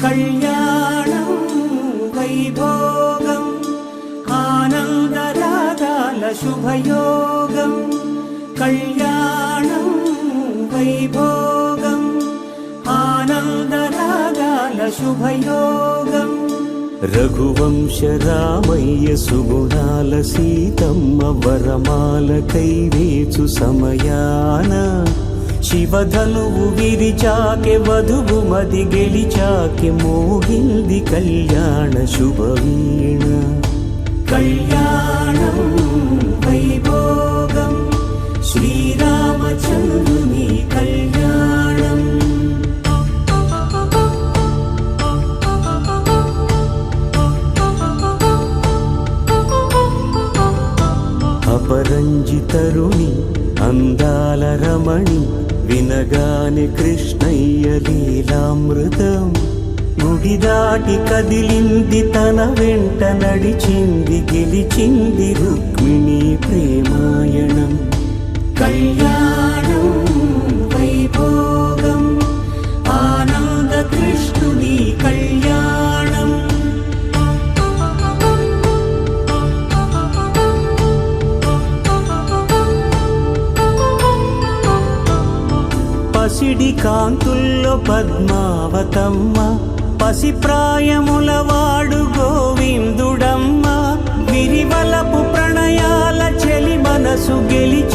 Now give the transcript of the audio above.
కళ్యాణం వైభోగం ఆనందరాగాల శుభయోగం. కళ్యాణం వైభోగం ఆనందరాగాల శుభయోగం. రఘువంశ రామయ్య సుగుణాల సీతమ్మ వరమాల కైవేచు సమయాన శివధనువు విరిచాకె వధువు మది గెలిచాకె మోగింది కళ్యాణ శుభవీణ. కళ్యాణం వైభోగం శ్రీరామచంద్రుని కళ్యాణం. అపరంజితరుణి అందాల రమణి వినగానే కృష్ణయ్య లీలామృతం. గుడి దాటి కదిలింది తన వెంట నడిచింది గెలిచింది రుక్మిణి ప్రేమాయణం. కళ్యాణం వైభోగం ఆనంద కృష్ణుని కళ్యాణం. పసిడి కాంతుల్లో పద్మావతమ్మ పసి ప్రాయముల వాడు గోవిందుడమ్మ. విరివలపు ప్రణయాల చెలి మనసు గెలిచ